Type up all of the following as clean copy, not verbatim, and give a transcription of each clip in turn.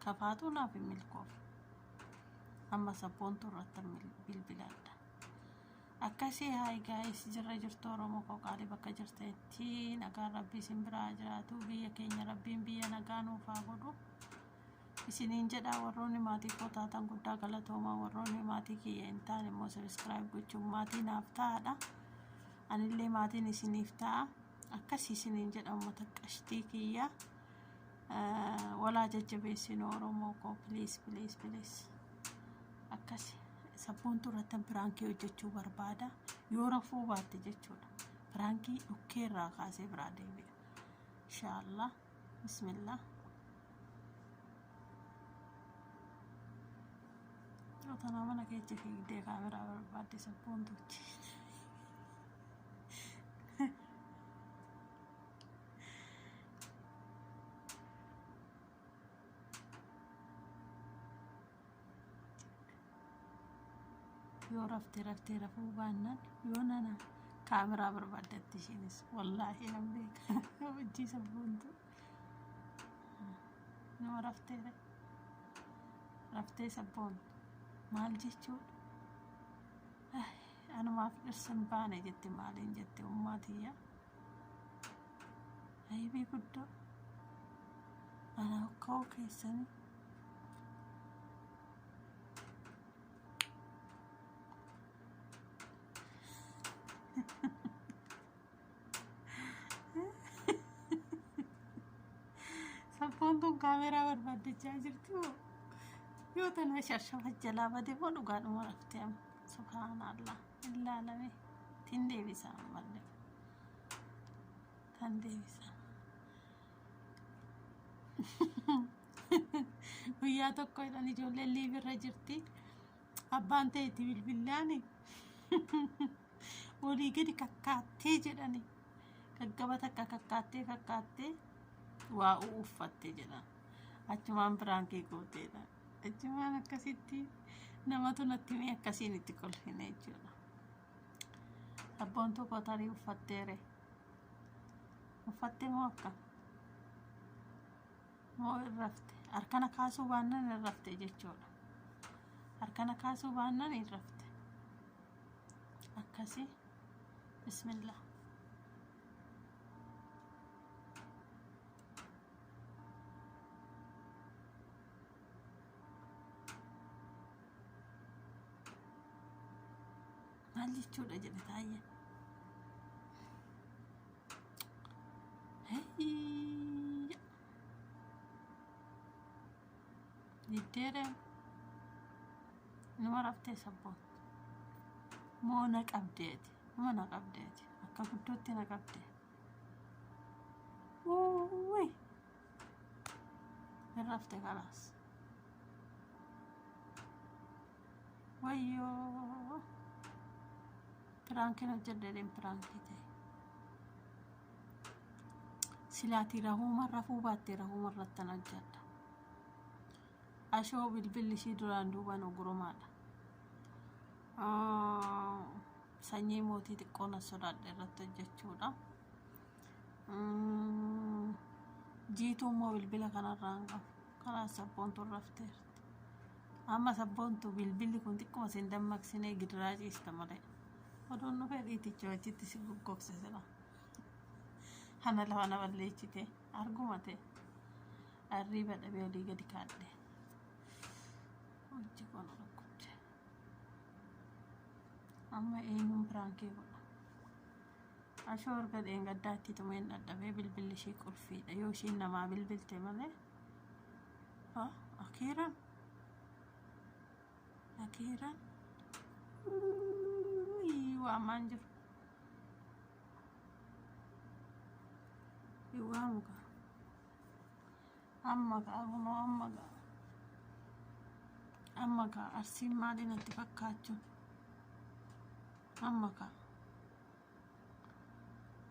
kafaatu naaf hin milkoof amma sabboontu irratti bilbiladha akkasii haay gaayis jirra jirtu Oromoo qooqaalee bakka jirteetti nagaan rabbii isin biraa jiraatu biyya keenya rabbiin biyya nagaa nuuf haa godhu isiniin jedha warroonni maatii koo taatan guddaa galatoomaa warroonni maatii kiyya hin taane immoo subscribe gochuun maatii naaf ta'aadha anillee maatiin isiniif ta'a akkasii isiniin jedha uummata qashtii kiyya walaa jajjabeessinu Oromoo koo please akkasii sabboontu irratti piraankii hojjechuu barbaada yoo rafuu baatte jechuudha piraankii dhukkeerraa kaasee biraa deebi'a inshallah bismillah Otana mana keechi fiigdee kaameraa barbaadde sabboontuuchi yoo raftee rafuu baannaan yoo nana kaameraa barbaaddetti ishiinis wallaahi nan beeka hojii sabboontu nama raftee sabboontu maal jechuudha anumaaf dhirsan baane jette maaliin jette ummaatiyya aybii guddoo ana koo keessanii sabboontuun kaameraa barbaaddachaa jirtu yoo tana shashshafa jalaa bade moo dhugaadhuma raftee amma subhaanallah ilaalame tin deebisa ammallee tan deebisa guyyaa tokko jedhan ijoolleen liibirra jirti abbaan ta'etti bilbilaani walii gadi kakkaattee jedhani gaggaba takka kakkaattee waa uffatte jedhan achumaan piraankii gooteedha achumaan akkasitti namatu natti mee akkasiin itti kolfine jechuudha sabboontuu kotarii uffattee moo akka moo irrafte harkana kaasuu baannaan irrafte jechuudha harkana kaasuu baannaan irrafte akkasii bismillah maal jechuudha jedhe taayya diddeere nama raftee sabboontu moo na qabdeeti akka guddootti na qabdee uui rafte kalaas wayyoo piraankii hojjedheen piraankii ta'e silaatii rafuu baattee rahuma irrattan hojjedha ashoo bilbilli ishii duraan duubaan ogurumaadha sanyii mootii xiqqoon as sodaadhe irratti hojjechuudha jiituu immoo bilbila kanarraan qabu karaa sabboontuun rafteerti amma sabboontu bilbilli kun xiqquma sin dammaqsinee gidiraa ciista malee odoon nu fedhiiticha wachitti si goggogse sila hana lafa na balleechite argumate arriiba dhabee olii gadi kaadhe hojii kono rakkotte amma eenyuun piraankii godha ashoo erga dheengaddaatti tumeen dhadhabee bilbilli ishii qulfiidha yoo ishiin namaa bilbilte malee akiiran waamaan jiru iwaamuka amma ka arsiin maaliin itti fakkaachuun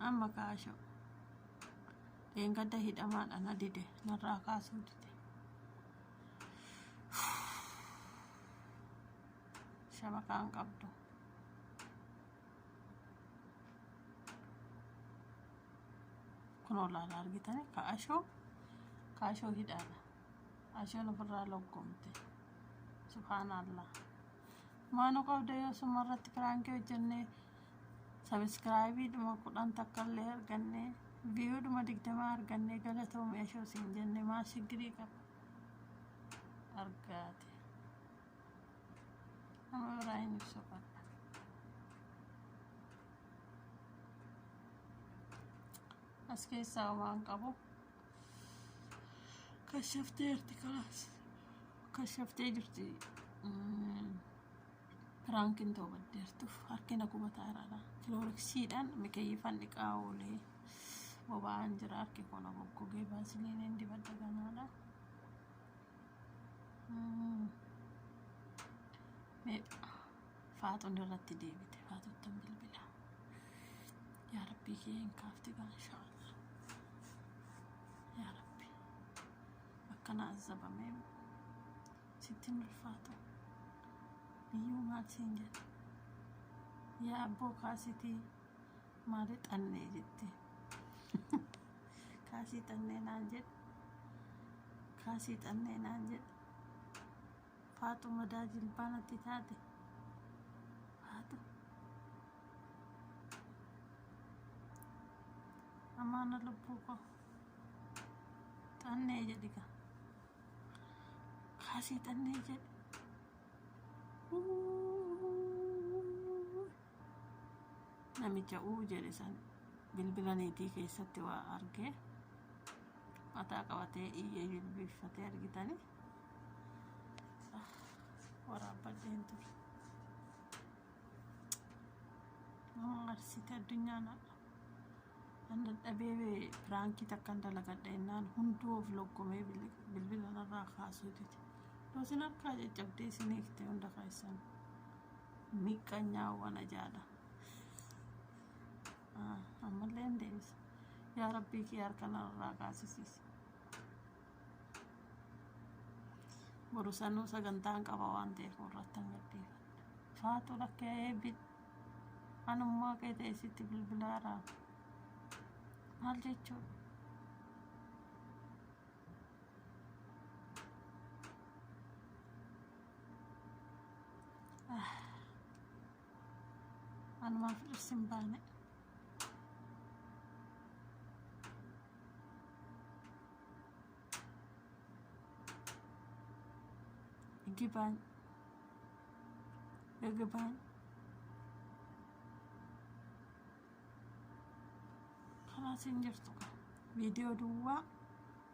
amma ka ashoo dheengadda hidhamaadha na dide narraa kaasuu dide shabakaan qabdu kun olaanaa argitani kaashoo hidhaadha عشان فرا لقمتي سبحان الله ما نقول ده مرة فرانكي وجنة سبسكرايبي دم كلان تكلي أرجعني فيو دم دكتما أرجعني قالتهم إيشو سنجنة ما شجري كم أرجعتي أنا راين السكر أسكي سامان كابو كشفت خلاص كشفت جرتي فرانكين تو بدرتو harkina kubata irara chloroxidan mikayifan diqaawole bobaan jira harki kono goggogee baasiliin dibadda ganaadha me faatuun irratti deebite faatuttan bilbila yaa rabbii keen kaafti gan inshallah yaa rabbi akkana azabame sittin ulfaatu biyyuu maal siin jedha yaa abboo kaasitii maali xannee jette kaasii xannee naan jedhe kaasii xannee naan jedhe faatu madaa jilbaanatti taate faatu amaana lubbuu koo xannee jedhiga kaasii xannee jedhe namicha jedhe san bilbilaniitii keessatti waa argee mataa qabatee iyyee jilbiiffatee argitanii waraabadheen ture nama arsite addunyaan an dadhabee piraankii takkan dalagadha innaan hunduu of loggomee bilbila narraa kaasuu dide doosin harkaa caccabdee isiniifte hunda keessan miqqanyaawwan ajaadha ammallee deebisa yaa rabbii kee harka narraa kaasisiisi boru sanuu sagantaan qaba waan ta'eef irrattan gadhiifadha faatu lakkee eebbit anummaa kee ta'esitti bilbilaaraa maal jechuudha anumaaf dhirsin baane Gibaan karaa siin jirtu viidiyoo duwwaa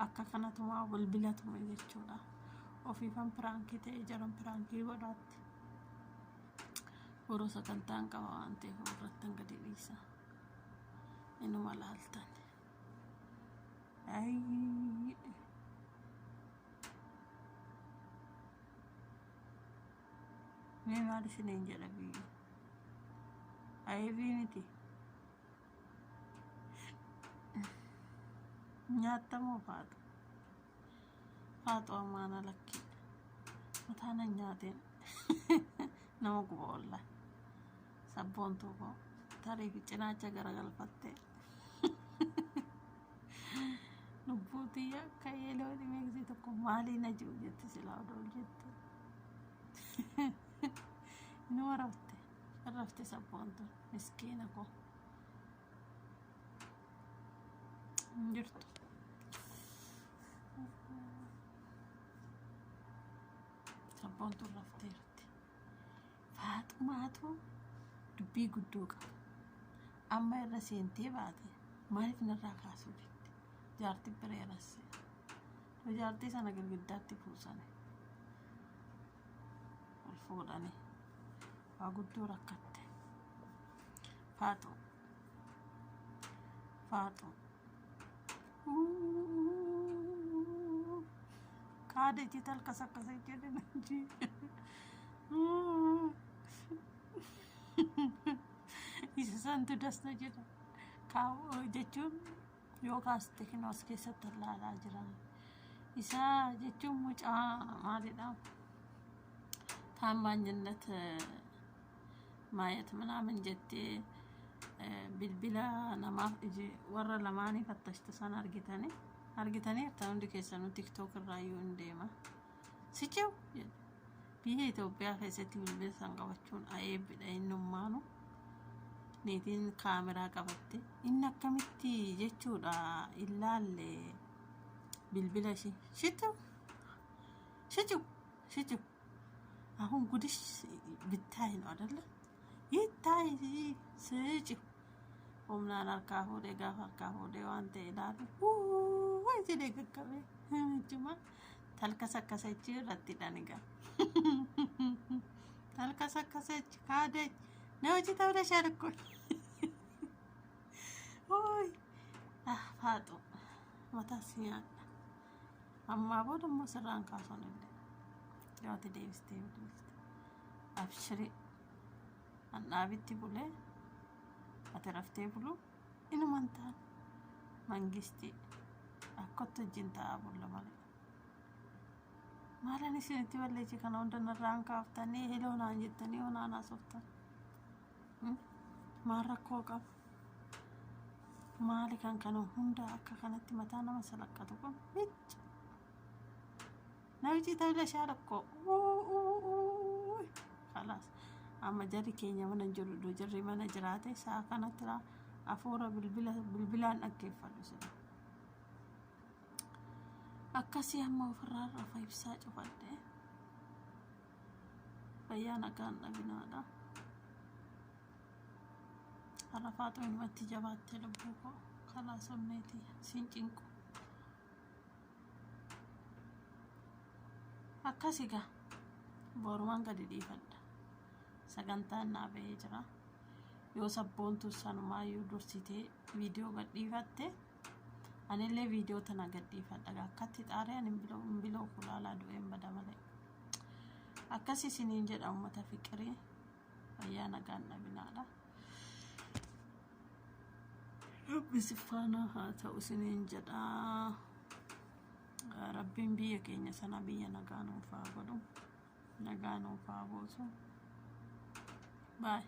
akka kanatumaa bilbilatuma jechuudha ofiifan piraankii ta'e jaran piraankii godhaatti boroo sagantaan qaba waan ta'eef irrattan gadi dhiisa inuma laaltan mee maal isiniin jedha biyyu aybii miti nyaattamoo faatu ammaana lakkii mataana nyaateen nama guba ollaa sabboontuu koo tarii cinaacha garagalfattee lubbuutiyya akka yeeloo dhimeegsii tokko maalii na jiru jetti silaa odool jette inuma rafte sabboontuu miskiina koo jirtu sabboontuu rafteerti faatumaatu dubbii guddoo qaba amma irra seentee baate maaliif narraa kaasuu jetti jaartii bireerasse jaartii sana girgiddaatti buusane ol fuudhanii waa guddoo rakkatte faatu kaade jital kasakasa jedhe nanji isa santu dasna jedha kaa'u jechuun yoo kaaste kinoos keessatti ilaalaa jiran isa jechuun mucaa maalidha ታማኝ ጀነት ማየት ምናምን ጀቴ bilbila namaaf iji warra lamaanii fattashtu san argitanii argitanii hundi keessanuu tiktok irraa yoo hin deema sichuu biyya Itoophiyaa keessatti bilbila san qabachuun ayeebbidha innummaanu neetiin kaameraa qabatte inni akkamitti jechuudha illaalle bilbila shichuu ahun gudish bittaayin adalla yittaayi sichuu humnaan harkaa fuudhee gaafa harkaa fuudhee waan ta'e ilaalu way jedhee gaggabee juma talkas akkasachii irratti dhaniga talkas akkasach kaadee na hojii ta'uu sharkoo oy faatu mataa siyaadha ammaa booda immoo sirraan kaasuun illee yooti deebistee abshiri annaabitti bulee ati raftee buluu inuman ta'an mangistii akkottu wajjin ta'aa bulla malee maalan isinitti balleessi kana hunda narraan kaaftanii hiloonaan jettanii honaan haasoftan maal rakkoo qaba maali kan kana hunda akka kanatti mataa nama salaqqatu kun mich namichi ta'uu shaalakkoo khalaas amma jarri keenya mana jiru jarri mana jiraate saa kanatti afuura bilbilaan dhaggeeffadhu sila akkasii amma ofirraa rafa ibsaa cufadhe fayyaa nagaan dhabinaadha harrafaatu inumatti jabaattee lubbuu koo khalaas onneeti siin cinqu akkasigaa borumaan gadi dhiifadha sagantaan naa bahee jira yoo sabboontu sanumaayyuu dursitee viidiyoo gadhiifatte anillee viidiyoo tana gadhiifadha akkatti xaariyaan hin biloo kulaalaa du'een bada malee akkasii isiniin jedha uummata fiqirii fayyaa nagaan dhabinaadha rabbi sifaanaa haa ta'u isiniin jedha rabbiin biyya keenya sana biyya nagaa nuuf haa godhu nagaa nuuf haa buusu bye